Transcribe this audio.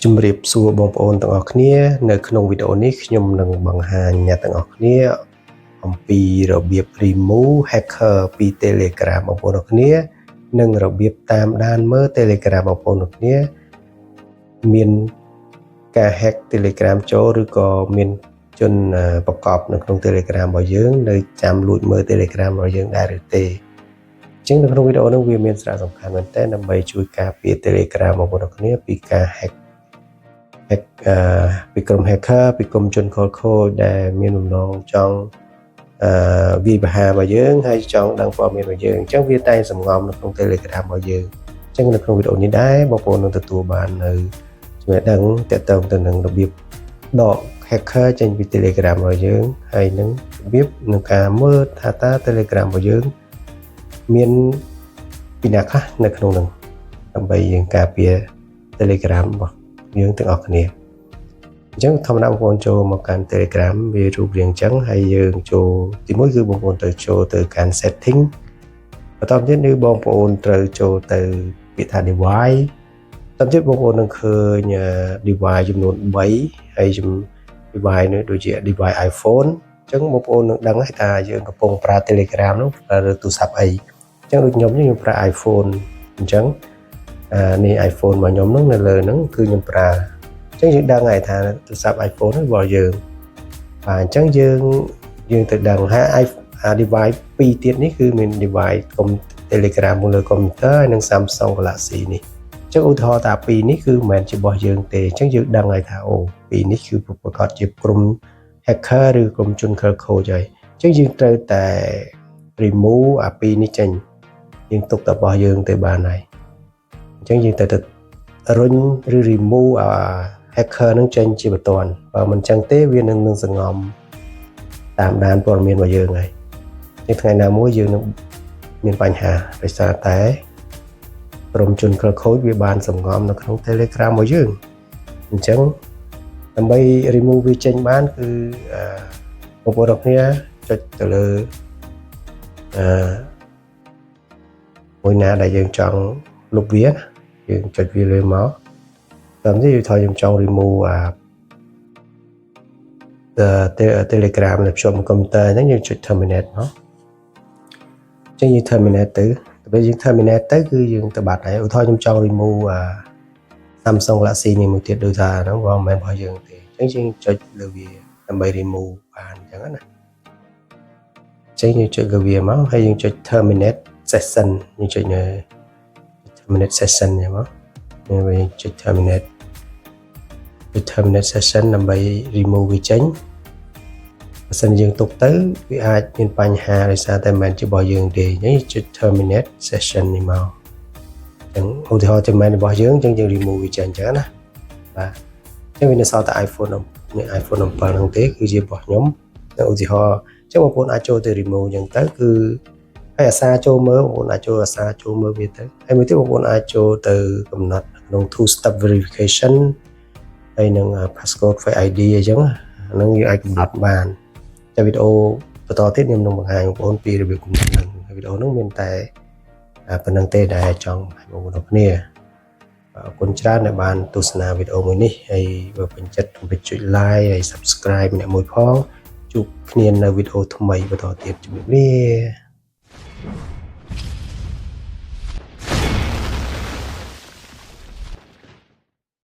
ជំរាបសួរបងប្អូនទាំងអស់គ្នានៅក្នុងវីដេអូនេះខ្ញុំនឹងបង្ហាញអ្នកទាំងអស់គ្នាអំពីរបៀប remove hacker ពី Telegram បងប្អូនទាំងគ្នានិងរបៀបតាមដានមើល Telegram បងប្អូនទាំងគ្នាមានការ hack Telegram ចូលឬក៏មានជនប្រកបនៅក្នុង Telegram របស់យើងនៅចាំលួចមើល Telegram របស់យើងដែរឬទេអញ្ចឹងនៅក្នុងវីដេអូនេះវាមានសារៈសំខាន់មែនទែនដើម្បីជួយការពារ Telegram បងប្អូនទាំងគ្នាពីការ hack ពីក្រុម hacker ពីក្រុមជនខលខូចដែលមានបំណងចង់វាយប្រហាររបស់យើងហើយចង់ដឹងព័ត៌មានរបស់យើងអញ្ចឹងវាតែសំងំនៅក្នុង Telegram របស់យើងអញ្ចឹងនៅក្នុងវីដេអូនេះដែរបងប្អូននឹងទទួលបាននៅចំណេះដឹងទាក់ទងទៅនឹងរបៀបដក hacker ចេញពី Telegram របស់យើងហើយនឹងរបៀបនឹងការមើលថាតើ Telegram របស់យើងមានពីណាខ្លះនៅក្នុងនោះដើម្បីយើងការពារ Telegram របស់យើងទាំងអស់គ្នាអញ្ចឹងធម្មតាបងប្អូនចូលមកកាន់ Telegram វារូបរាងអញ្ចឹងហើយយើងចូលទីមួយគឺបងប្អូនទៅចូលទៅកាន់ setting បន្តទៀតគឺបងប្អូនត្រូវចូលទៅពាក្យថា device បន្តទៀតបងប្អូននឹងឃើញ device ចំនួន3ហើយdevice នេះដូចជា device iPhone អញ្ចឹងបងប្អូននឹងដឹងហើយថាយើងកំពុងប្រើ Telegram នោះប្រើលើទូរស័ព្ទអីអញ្ចឹងដូចខ្ញុំប្រើ iPhone អញ្ចឹងនេះ iPhone របស់ខ្ញុំហ្នឹងនៅលើហ្នឹងគឺខ្ញុំប្រើអញ្ចឹងយើងដឹងហើយថាទូរស័ព្ទ iPhone របស់យើងបាទអញ្ចឹងយើងទៅដឹងថា device 2ទៀតនេះគឺមាន device Telegram លើ computer ហើយនិង Samsung Galaxy នេះអញ្ចឹងឧទាហរណ៍ថា2នេះគឺមិនមែនជារបស់យើងទេអញ្ចឹងយើងដឹងហើយថាអូ2នេះគឺប្រកាសជាក្រុម hacker ឬក្រុមជនខិលខូចហើយអញ្ចឹងយើងត្រូវតែ remove អា2នេះចេញយើងទុកតែរបស់យើងទៅបានហើយអញ្ចឹងយើងទៅរុញឬ remove hacker នឹងចេញជាបន្ទាន់បើមិនចឹងទេវានឹងសង្ងំតាមដានព័ត៌មានរបស់យើងហើយនៅថ្ងៃណាមួយយើងនឹងមានបញ្ហាដោយសារតែក្រុមជនខិលខូចវាបានសង្ងំនៅក្នុង Telegram របស់យើងអញ្ចឹងដើម្បី remove វាចេញបានគឺបងប្អូនទាំងគ្នាចុចទៅលើមួយណាដែលយើងចង់លុបវាយើងចុចវាលើមកតាមនេះយើងថាយើងចង់ remove Telegram ដែលភ្ជាប់នឹងកុំព្យូទ័រហ្នឹងយើងចុច terminate មកអញ្ចឹងយើង terminate ទៅពេលយើង terminate ទៅគឺយើងទៅបាត់ហើយឧទាហរណ៍ខ្ញុំចង់ remove Samsung Galaxy នេះមួយទៀតដូចថាហ្នឹងវាមិនមែនរបស់យើងទេអញ្ចឹងយើងចុចលើវាដើម្បី remove បានអញ្ចឹងណាអញ្ចឹងយើងចុចលើវាមកហើយយើងចុច terminate session យើងចុចនៅ terminate session ហ្នឹងមកយើងចុច terminate session ដើម្បី remove វាចេញបើសិនយើងទុកទៅវាអាចមានបញ្ហាដោយសារតែមិនមែនជារបស់យើងទេអញ្ចឹងចុច terminate session នេះមកអញ្ចឹងឧទាហរណ៍ជាមិនរបស់យើងអញ្ចឹងយើង remove វាចេញអញ្ចឹងណាបាទអញ្ចឹងវានៅសល់តែ iPhone 7ហ្នឹងទេគឺជារបស់ខ្ញុំឧទាហរណ៍អញ្ចឹងបងប្អូនអាចចូលទៅ remove អញ្ចឹងទៅគឺហើយអាសាចូលមើលបងប្អូនអាចចូលអាសាចូលមើលវាទៅហើយមួយទៀតបងប្អូនអាចចូលទៅកំណត់ក្នុង two step verification ហើយនឹង passcode Face ID អញ្ចឹងហ្នឹងយើងអាចកំណត់បានតែវីដេអូបន្តទៀតខ្ញុំនឹងបង្ហាញបងប្អូនពីរបៀបកំណត់ហ្នឹងវីដេអូហ្នឹងមានតែប៉ុណ្្នឹងទេដែលចង់ឲ្យបងប្អូនទាំងគ្នាអរគុណច្រើនដែលបានទស្សនាវីដេអូមួយនេះហើយបើពេញចិត្តកុំភ្លេចចុច like ហើយ subscribe ម្នាក់មួយផងជួបគ្នានៅវីដេអូថ្មីបន្តទៀតជម្រាបលា